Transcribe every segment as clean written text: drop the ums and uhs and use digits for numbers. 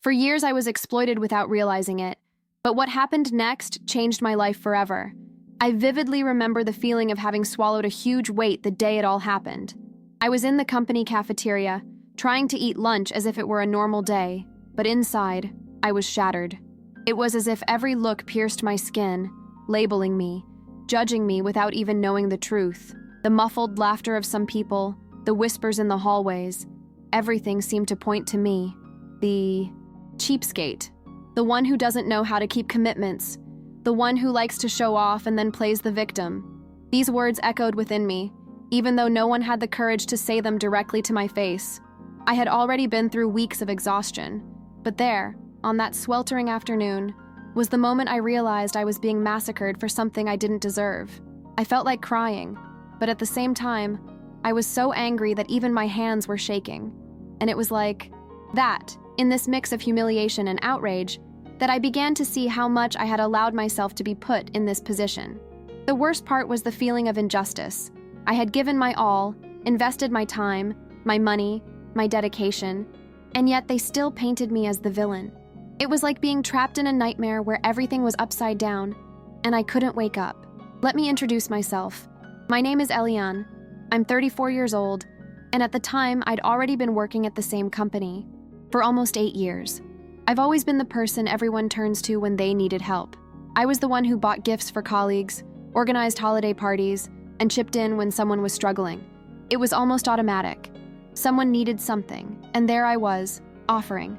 For years, I was exploited without realizing it, but what happened next changed my life forever. I vividly remember the feeling of having swallowed a huge weight the day it all happened. I was in the company cafeteria, trying to eat lunch as if it were a normal day, but inside, I was shattered. It was as if every look pierced my skin, labeling me, judging me without even knowing the truth. The muffled laughter of some people, the whispers in the hallways, everything seemed to point to me, the cheapskate, the one who doesn't know how to keep commitments, the one who likes to show off and then plays the victim. These words echoed within me, even though no one had the courage to say them directly to my face. I had already been through weeks of exhaustion, but there, on that sweltering afternoon, was the moment I realized I was being massacred for something I didn't deserve. I felt like crying, but at the same time, I was so angry that even my hands were shaking. And it was like that, in this mix of humiliation and outrage, that I began to see how much I had allowed myself to be put in this position. The worst part was the feeling of injustice. I had given my all, invested my time, my money, my dedication, and yet they still painted me as the villain. It was like being trapped in a nightmare where everything was upside down, and I couldn't wake up. Let me introduce myself. My name is Eliane. I'm 34 years old, and at the time, I'd already been working at the same company for almost 8 years. I've always been the person everyone turns to when they needed help. I was the one who bought gifts for colleagues, organized holiday parties, and chipped in when someone was struggling. It was almost automatic. Someone needed something, and there I was, offering.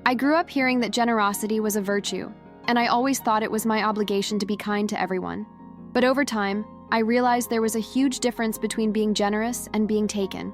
I grew up hearing that generosity was a virtue, and I always thought it was my obligation to be kind to everyone. But over time, I realized there was a huge difference between being generous and being taken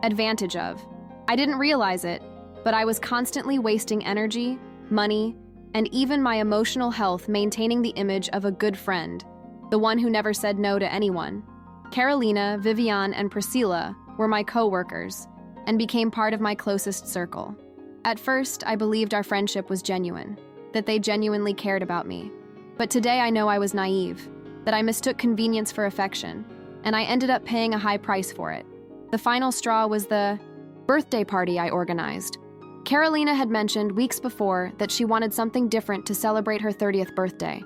advantage of. I didn't realize it, but I was constantly wasting energy, money, and even my emotional health maintaining the image of a good friend, the one who never said no to anyone. Carolina, Viviane, and Priscilla were my co-workers and became part of my closest circle. At first, I believed our friendship was genuine, that they genuinely cared about me. But today I know I was naive, that I mistook convenience for affection, and I ended up paying a high price for it. The final straw was the birthday party I organized. Carolina had mentioned weeks before that she wanted something different to celebrate her 30th birthday.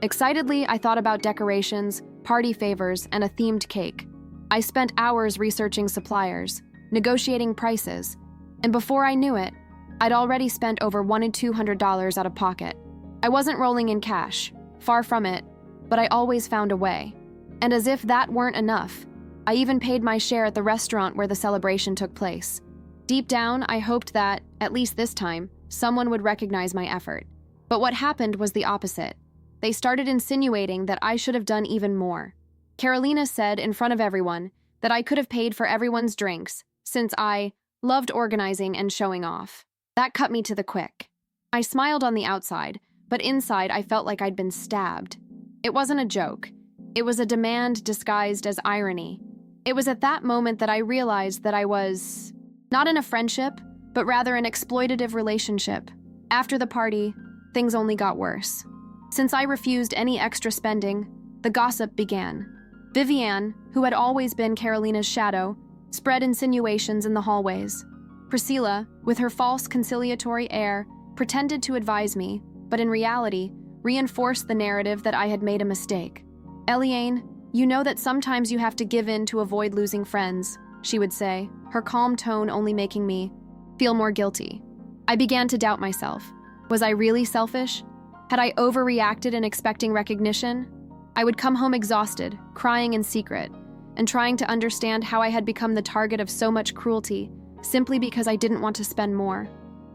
Excitedly, I thought about decorations, party favors, and a themed cake. I spent hours researching suppliers, negotiating prices, and before I knew it, I'd already spent over $1,200 out of pocket. I wasn't rolling in cash, far from it, but I always found a way. And as if that weren't enough, I even paid my share at the restaurant where the celebration took place. Deep down, I hoped that, at least this time, someone would recognize my effort. But what happened was the opposite. They started insinuating that I should have done even more. Carolina said in front of everyone that I could have paid for everyone's drinks, since I loved organizing and showing off. That cut me to the quick. I smiled on the outside, but inside I felt like I'd been stabbed. It wasn't a joke. It was a demand disguised as irony. It was at that moment that I realized that I was not in a friendship, but rather an exploitative relationship. After the party, things only got worse. Since I refused any extra spending, the gossip began. Viviane, who had always been Carolina's shadow, spread insinuations in the hallways. Priscilla, with her false conciliatory air, pretended to advise me, but in reality, reinforced the narrative that I had made a mistake. Eliane, you know that sometimes you have to give in to avoid losing friends, she would say, her calm tone only making me feel more guilty. I began to doubt myself. Was I really selfish? Had I overreacted in expecting recognition? I would come home exhausted, crying in secret, and trying to understand how I had become the target of so much cruelty, simply because I didn't want to spend more.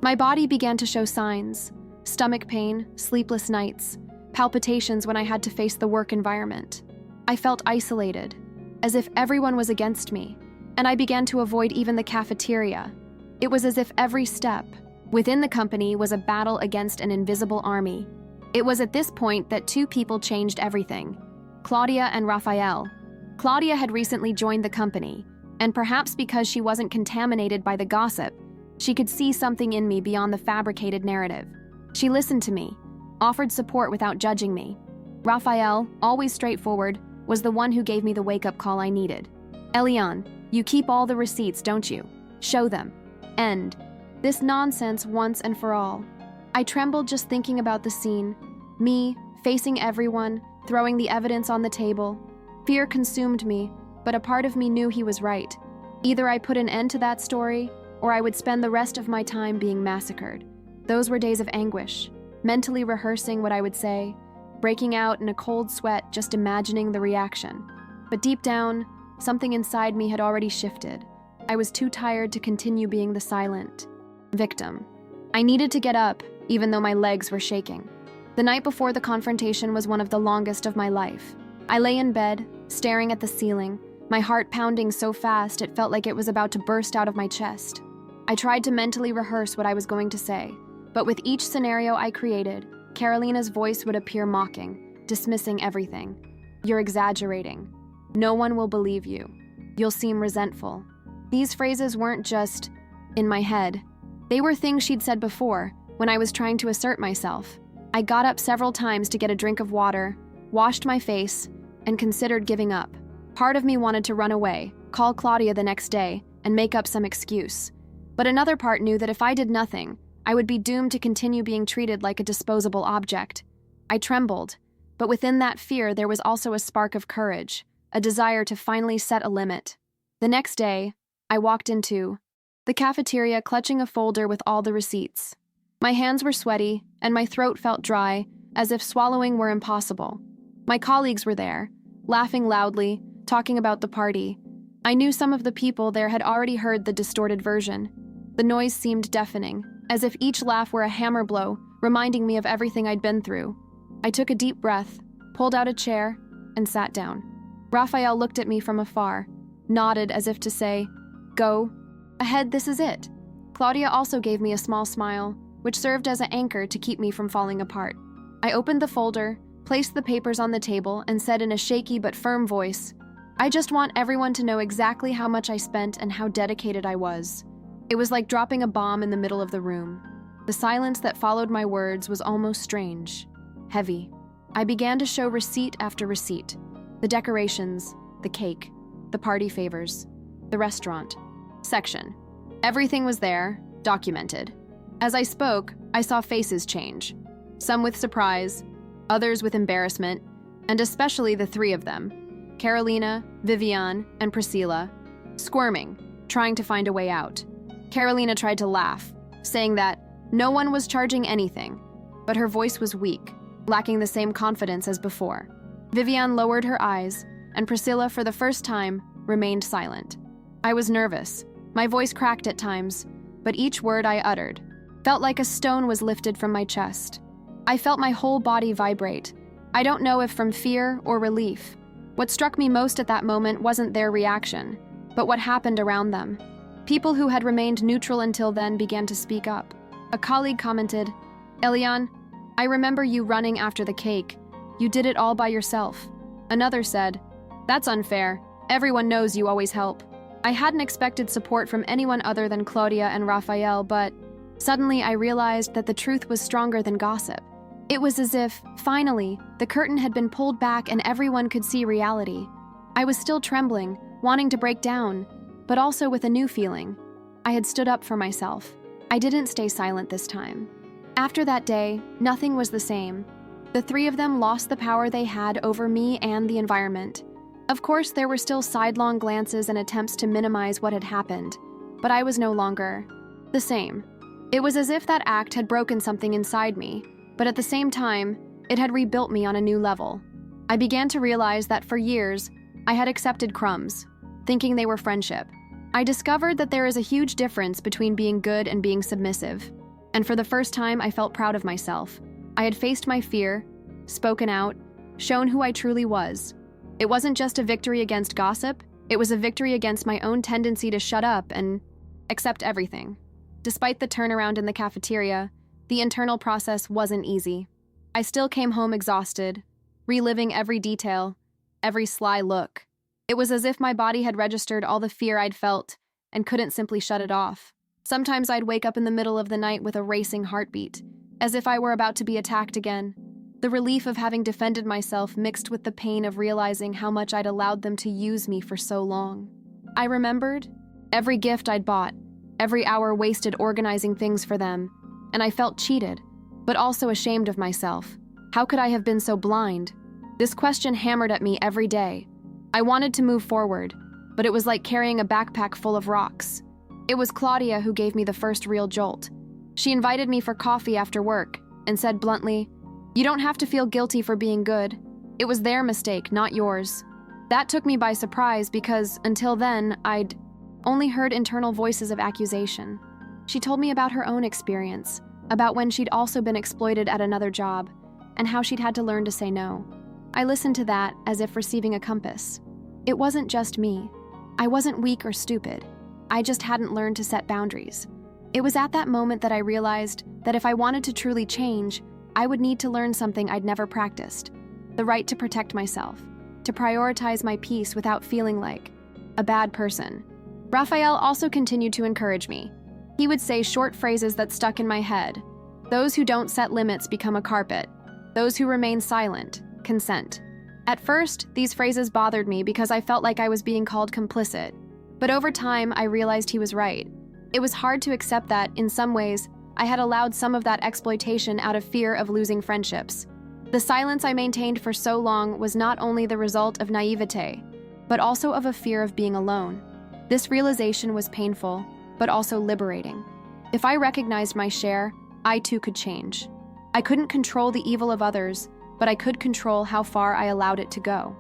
My body began to show signs: stomach pain, sleepless nights, palpitations when I had to face the work environment. I felt isolated, as if everyone was against me, and I began to avoid even the cafeteria. It was as if every step within the company was a battle against an invisible army. It was at this point that two people changed everything: Claudia and Raphael. Claudia had recently joined the company, and perhaps because she wasn't contaminated by the gossip, she could see something in me beyond the fabricated narrative. She listened to me, offered support without judging me. Raphael, always straightforward, was the one who gave me the wake-up call I needed. Eliane, you keep all the receipts, don't you? Show them. End this nonsense once and for all. I trembled just thinking about the scene. Me, facing everyone, throwing the evidence on the table. Fear consumed me, but a part of me knew he was right. Either I put an end to that story, or I would spend the rest of my time being massacred. Those were days of anguish, mentally rehearsing what I would say, breaking out in a cold sweat just imagining the reaction. But deep down, something inside me had already shifted. I was too tired to continue being the silent victim. I needed to get up, even though my legs were shaking. The night before the confrontation was one of the longest of my life. I lay in bed, staring at the ceiling, my heart pounding so fast it felt like it was about to burst out of my chest. I tried to mentally rehearse what I was going to say, but with each scenario I created, Carolina's voice would appear mocking, dismissing everything. "You're exaggerating. No one will believe you. You'll seem resentful." These phrases weren't just in my head. They were things she'd said before, when I was trying to assert myself. I got up several times to get a drink of water, washed my face, and considered giving up. Part of me wanted to run away, call Claudia the next day, and make up some excuse. But another part knew that if I did nothing, I would be doomed to continue being treated like a disposable object. I trembled, but within that fear there was also a spark of courage, a desire to finally set a limit. The next day, I walked into the cafeteria clutching a folder with all the receipts. My hands were sweaty, and my throat felt dry, as if swallowing were impossible. My colleagues were there, laughing loudly, talking about the party. I knew some of the people there had already heard the distorted version. The noise seemed deafening, as if each laugh were a hammer blow, reminding me of everything I'd been through. I took a deep breath, pulled out a chair, and sat down. Raphael looked at me from afar, nodded as if to say, "Go ahead, this is it." Claudia also gave me a small smile, which served as an anchor to keep me from falling apart. I opened the folder, placed the papers on the table, and said in a shaky but firm voice, "I just want everyone to know exactly how much I spent and how dedicated I was." It was like dropping a bomb in the middle of the room. The silence that followed my words was almost strange, heavy. I began to show receipt after receipt. The decorations, the cake, the party favors, the restaurant, section. Everything was there, documented. As I spoke, I saw faces change. Some with surprise, others with embarrassment, and especially the three of them, Carolina, Vivian, and Priscilla, squirming, trying to find a way out. Carolina tried to laugh, saying that no one was charging anything, but her voice was weak, lacking the same confidence as before. Vivian lowered her eyes, and Priscilla, for the first time, remained silent. I was nervous. My voice cracked at times, but each word I uttered felt like a stone was lifted from my chest. I felt my whole body vibrate. I don't know if from fear or relief. What struck me most at that moment wasn't their reaction, but what happened around them. People who had remained neutral until then began to speak up. A colleague commented, "Elian, I remember you running after the cake. You did it all by yourself." Another said, "That's unfair. Everyone knows you always help." I hadn't expected support from anyone other than Claudia and Raphael, but suddenly I realized that the truth was stronger than gossip. It was as if, finally, the curtain had been pulled back and everyone could see reality. I was still trembling, wanting to break down, but also with a new feeling. I had stood up for myself. I didn't stay silent this time. After that day, nothing was the same. The three of them lost the power they had over me and the environment. Of course, there were still sidelong glances and attempts to minimize what had happened, but I was no longer the same. It was as if that act had broken something inside me, but at the same time, it had rebuilt me on a new level. I began to realize that for years, I had accepted crumbs, thinking they were friendship. I discovered that there is a huge difference between being good and being submissive, and for the first time, I felt proud of myself. I had faced my fear, spoken out, shown who I truly was. It wasn't just a victory against gossip, it was a victory against my own tendency to shut up and accept everything. Despite the turnaround in the cafeteria, the internal process wasn't easy. I still came home exhausted, reliving every detail, every sly look. It was as if my body had registered all the fear I'd felt and couldn't simply shut it off. Sometimes I'd wake up in the middle of the night with a racing heartbeat, as if I were about to be attacked again. The relief of having defended myself mixed with the pain of realizing how much I'd allowed them to use me for so long. I remembered every gift I'd bought, every hour wasted organizing things for them, and I felt cheated, but also ashamed of myself. How could I have been so blind? This question hammered at me every day. I wanted to move forward, but it was like carrying a backpack full of rocks. It was Claudia who gave me the first real jolt. She invited me for coffee after work and said bluntly, "You don't have to feel guilty for being good. It was their mistake, not yours." That took me by surprise because, until then, I'd only heard internal voices of accusation. She told me about her own experience, about when she'd also been exploited at another job, and how she'd had to learn to say no. I listened to that as if receiving a compass. It wasn't just me. I wasn't weak or stupid. I just hadn't learned to set boundaries. It was at that moment that I realized that if I wanted to truly change, I would need to learn something I'd never practiced: the right to protect myself, to prioritize my peace without feeling like a bad person. Raphael also continued to encourage me. He would say short phrases that stuck in my head. Those who don't set limits become a carpet. Those who remain silent consent. At first, these phrases bothered me because I felt like I was being called complicit. But over time, I realized he was right. It was hard to accept that, in some ways, I had allowed some of that exploitation out of fear of losing friendships. The silence I maintained for so long was not only the result of naivete, but also of a fear of being alone. This realization was painful, but also liberating. If I recognized my share, I too could change. I couldn't control the evil of others, but I could control how far I allowed it to go.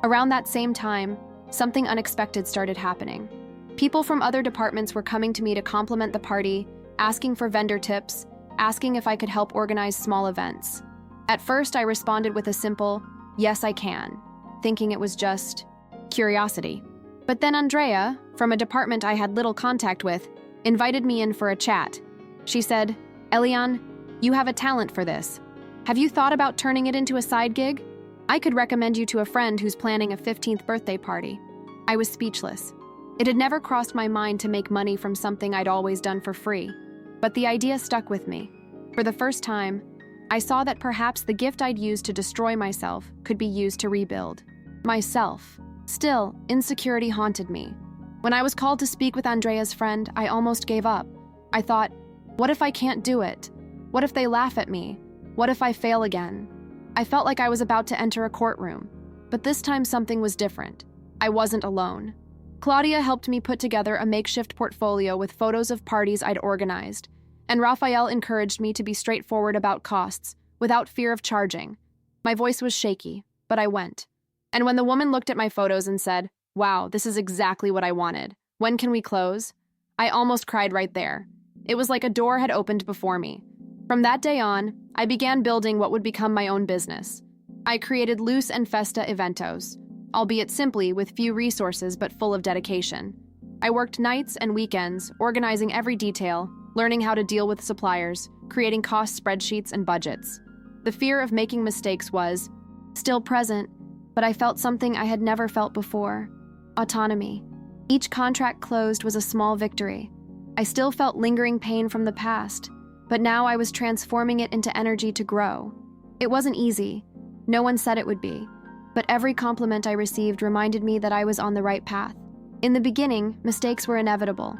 Around that same time, something unexpected started happening. People from other departments were coming to me to compliment the party, asking for vendor tips, asking if I could help organize small events. At first, I responded with a simple, "Yes, I can," thinking it was just curiosity. But then Andrea, from a department I had little contact with, invited me in for a chat. She said, "Elian, you have a talent for this. Have you thought about turning it into a side gig? I could recommend you to a friend who's planning a 15th birthday party." I was speechless. It had never crossed my mind to make money from something I'd always done for free, but the idea stuck with me. For the first time, I saw that perhaps the gift I'd used to destroy myself could be used to rebuild myself. Still, insecurity haunted me. When I was called to speak with Andrea's friend, I almost gave up. I thought, what if I can't do it? What if they laugh at me? What if I fail again? I felt like I was about to enter a courtroom. But this time something was different. I wasn't alone. Claudia helped me put together a makeshift portfolio with photos of parties I'd organized, and Raphael encouraged me to be straightforward about costs, without fear of charging. My voice was shaky, but I went. And when the woman looked at my photos and said, "Wow, this is exactly what I wanted. When can we close?" I almost cried right there. It was like a door had opened before me. From that day on, I began building what would become my own business. I created Luz and Festa Eventos, albeit simply with few resources but full of dedication. I worked nights and weekends, organizing every detail, learning how to deal with suppliers, creating cost spreadsheets and budgets. The fear of making mistakes was still present, but I felt something I had never felt before: autonomy. Each contract closed was a small victory. I still felt lingering pain from the past, but now I was transforming it into energy to grow. It wasn't easy. No one said it would be. But every compliment I received reminded me that I was on the right path. In the beginning, mistakes were inevitable.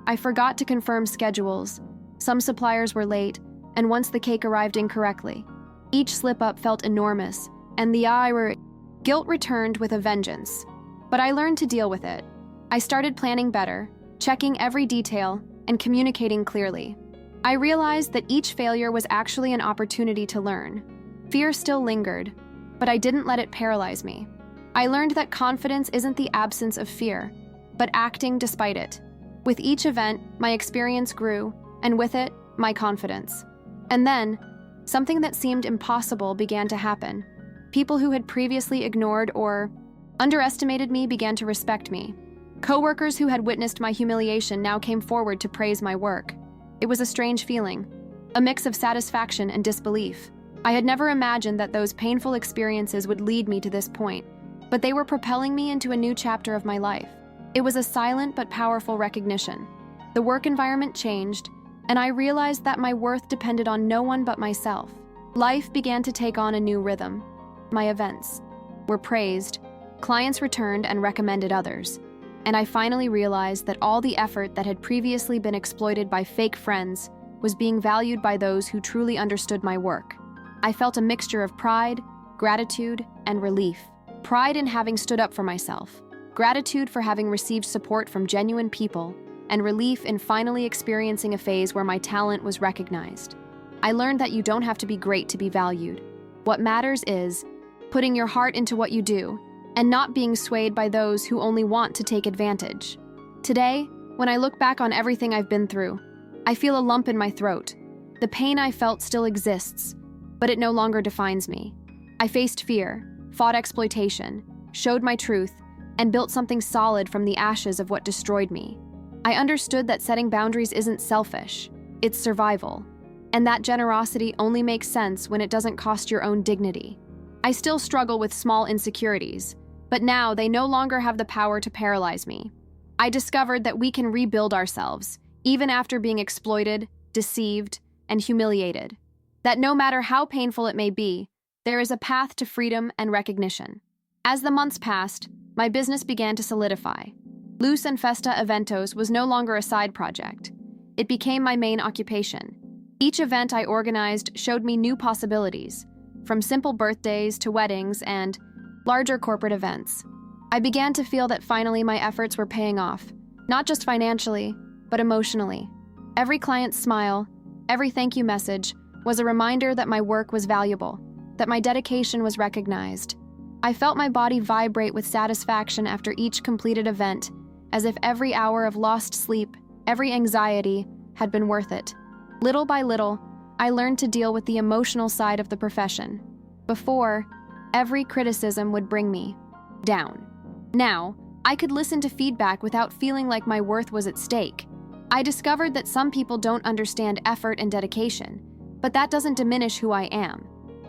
I forgot to confirm schedules. Some suppliers were late, and once the cake arrived incorrectly. Each slip-up felt enormous, and guilt returned with a vengeance. But I learned to deal with it. I started planning better, checking every detail, and communicating clearly. I realized that each failure was actually an opportunity to learn. Fear still lingered, but I didn't let it paralyze me. I learned that confidence isn't the absence of fear, but acting despite it. With each event, my experience grew, and with it, my confidence. And then, something that seemed impossible began to happen. People who had previously ignored or underestimated me began to respect me. Coworkers who had witnessed my humiliation now came forward to praise my work. It was a strange feeling, a mix of satisfaction and disbelief. I had never imagined that those painful experiences would lead me to this point, but they were propelling me into a new chapter of my life. It was a silent but powerful recognition. The work environment changed, and I realized that my worth depended on no one but myself. Life began to take on a new rhythm. My events were praised, clients returned and recommended others, and I finally realized that all the effort that had previously been exploited by fake friends was being valued by those who truly understood my work. I felt a mixture of pride, gratitude, and relief. Pride in having stood up for myself, gratitude for having received support from genuine people, and relief in finally experiencing a phase where my talent was recognized. I learned that you don't have to be great to be valued. What matters is putting your heart into what you do and not being swayed by those who only want to take advantage. Today, when I look back on everything I've been through, I feel a lump in my throat. The pain I felt still exists, but it no longer defines me. I faced fear, fought exploitation, showed my truth, and built something solid from the ashes of what destroyed me. I understood that setting boundaries isn't selfish, it's survival, and that generosity only makes sense when it doesn't cost your own dignity. I still struggle with small insecurities, but now they no longer have the power to paralyze me. I discovered that we can rebuild ourselves, even after being exploited, deceived, and humiliated. That no matter how painful it may be, there is a path to freedom and recognition. As the months passed, my business began to solidify. Luz and Festa Eventos was no longer a side project. It became my main occupation. Each event I organized showed me new possibilities, from simple birthdays to weddings and larger corporate events. I began to feel that finally my efforts were paying off, not just financially, but emotionally. Every client's smile, every thank you message was a reminder that my work was valuable, that my dedication was recognized. I felt my body vibrate with satisfaction after each completed event, as if every hour of lost sleep, every anxiety, had been worth it. Little by little, I learned to deal with the emotional side of the profession. Before, every criticism would bring me down. Now, I could listen to feedback without feeling like my worth was at stake. I discovered that some people don't understand effort and dedication, but that doesn't diminish who I am.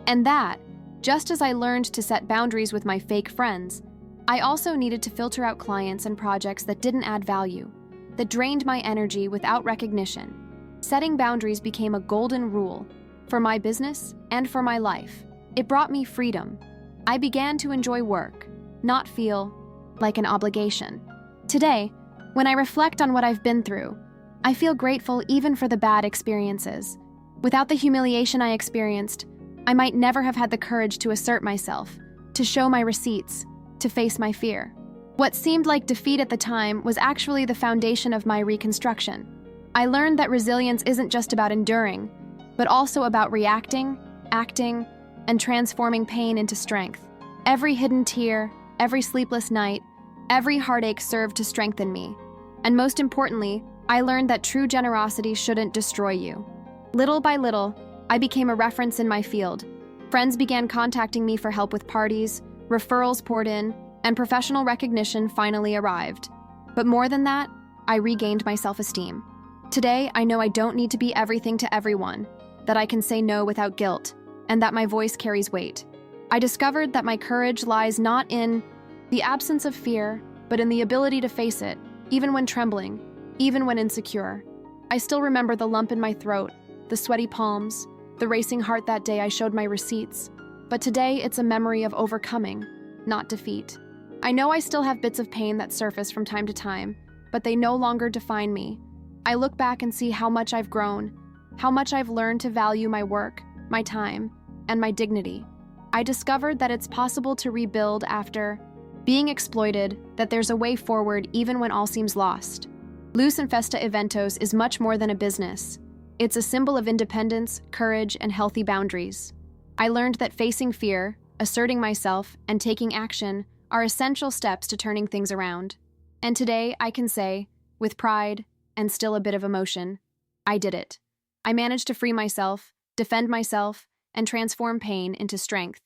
And that, just as I learned to set boundaries with my fake friends, I also needed to filter out clients and projects that didn't add value, that drained my energy without recognition. Setting boundaries became a golden rule for my business and for my life. It brought me freedom. I began to enjoy work, not feel like an obligation. Today, when I reflect on what I've been through, I feel grateful even for the bad experiences. Without the humiliation I experienced, I might never have had the courage to assert myself, to show my receipts, to face my fear. What seemed like defeat at the time was actually the foundation of my reconstruction. I learned that resilience isn't just about enduring, but also about reacting, acting, and transforming pain into strength. Every hidden tear, every sleepless night, every heartache served to strengthen me. And most importantly, I learned that true generosity shouldn't destroy you. Little by little, I became a reference in my field. Friends began contacting me for help with parties, referrals poured in, and professional recognition finally arrived. But more than that, I regained my self-esteem. Today, I know I don't need to be everything to everyone, that I can say no without guilt, and that my voice carries weight. I discovered that my courage lies not in the absence of fear, but in the ability to face it, even when trembling, even when insecure. I still remember the lump in my throat, the sweaty palms, the racing heart that day I showed my receipts. But today, it's a memory of overcoming, not defeat. I know I still have bits of pain that surface from time to time, but they no longer define me. I look back and see how much I've grown, how much I've learned to value my work, my time, and my dignity. I discovered that it's possible to rebuild after being exploited, that there's a way forward even when all seems lost. Luz and Festa Eventos is much more than a business. It's a symbol of independence, courage, and healthy boundaries. I learned that facing fear, asserting myself, and taking action are essential steps to turning things around. And today, I can say, with pride and still a bit of emotion, I did it. I managed to free myself, defend myself, and transform pain into strength.